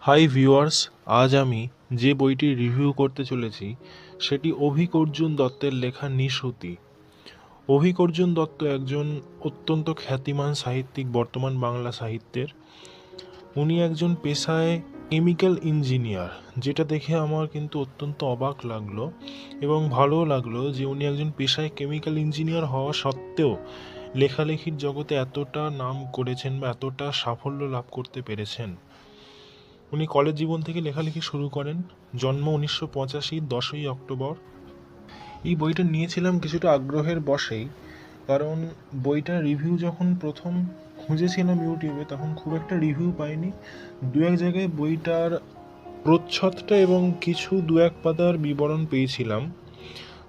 Hi viewers, আজ আমি যে বইটির রিভিউ করতে চলেছি সেটি অভীক অর্জুন দত্তের লেখা নিশুতি। অভীক অর্জুন দত্ত একজন অত্যন্ত খ্যাতিমান সাহিত্যিক বর্তমান বাংলা সাহিত্যের। উনি একজন পেশায় কেমিক্যাল ইঞ্জিনিয়ার, যেটা দেখে আমার কিন্তু অত্যন্ত অবাক লাগলো এবং ভালোও লাগলো যে উনি একজন পেশায় কেমিক্যাল ইঞ্জিনিয়ার হওয়া সত্ত্বেও লেখালেখির জগতে এতটা নাম করেছেন বা এতটা সাফল্য লাভ করতে পেরেছেন। উনি কলেজ জীবন থেকে লেখালেখি শুরু করেন। জন্ম 1985 10ই অক্টোবর। এই বইটা নিয়েছিলাম কিছুটা আগ্রহের বশেই, কারণ বইটার রিভিউ যখন প্রথম খুঁজেছিলাম ইউটিউবে তখন খুব একটা রিভিউ পাইনি। দু এক জায়গায় বইটার প্রচ্ছদটা এবং কিছু দু এক পাতার বিবরণ পেয়েছিলাম।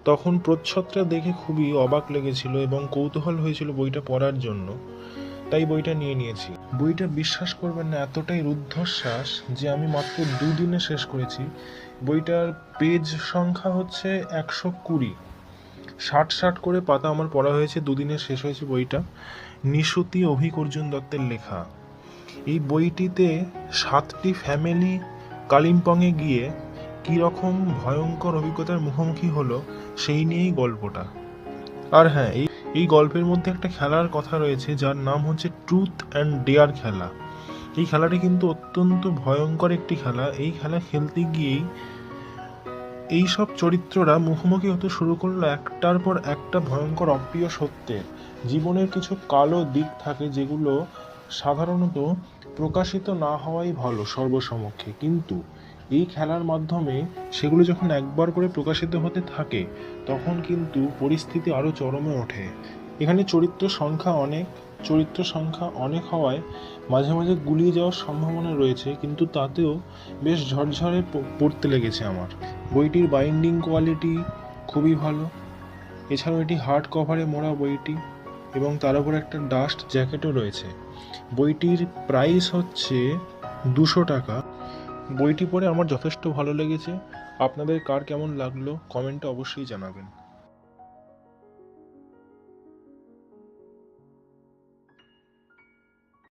তখন প্রচ্ছদটা দেখে খুবই অবাক লেগেছিল এবং কৌতূহল হয়েছিল বইটা পড়ার জন্য, তাই বইটা নিয়ে নিয়েছি। বইটা বিশ্বাস করবেন না, এতটাই রুদ্ধশ্বাস যে আমি মাত্র দুদিনে শেষ করেছি। বইটার পেজ সংখ্যা হচ্ছে 120, 60 করে পাতা আমার পড়া হয়েছে, দুদিনে শেষ হয়েছে বইটা। নিশুতি অভীক অর্জুন দত্তের লেখা। এই বইটিতে 7টি ফ্যামিলি কালিম্পংয়ে গিয়ে কীরকম ভয়ঙ্কর অভিজ্ঞতার মুখোমুখি হলো সেই নিয়েই গল্পটা। আর হ্যাঁ, এই গল্পের মধ্যে একটা খেলার কথা রয়েছে যার নাম হচ্ছে ট্রুথ অ্যান্ড ডেয়ার খেলা। এই খেলাটি কিন্তু অত্যন্ত ভয়ঙ্কর একটি খেলা। এই খেলা খেলতে গিয়েই এই সব চরিত্ররা মুখোমুখি হতে শুরু করলো একটার পর একটা ভয়ঙ্কর অপ্রিয় সত্যের। জীবনের কিছু কালো দিক থাকে যেগুলো সাধারণত প্রকাশিত না হওয়াই ভালো সর্বসমক্ষে, কিন্তু এই খেলার মাধ্যমে সেগুলো যখন একবার করে প্রকাশিত হতে থাকে তখন কিন্তু পরিস্থিতি আরও চরমে ওঠে। এখানে চরিত্র সংখ্যা অনেক হওয়ায় মাঝে মাঝে গুলিয়ে যাওয়ার সম্ভাবনা রয়েছে, কিন্তু তাতেও বেশ ঝরঝরে পড়তে লেগেছে আমার। বইটির বাইন্ডিং কোয়ালিটি খুবই ভালো। এছাড়াও এটি হার্ড কভারে মোড়া বইটি এবং তার উপর একটা ডাস্ট জ্যাকেটও রয়েছে। বইটির প্রাইস হচ্ছে 200 টাকা। বইটি পড়ে আমার যথেষ্ট ভালো লেগেছে। আপনাদের কার কেমন লাগলো কমেন্টে অবশ্যই জানাবেন।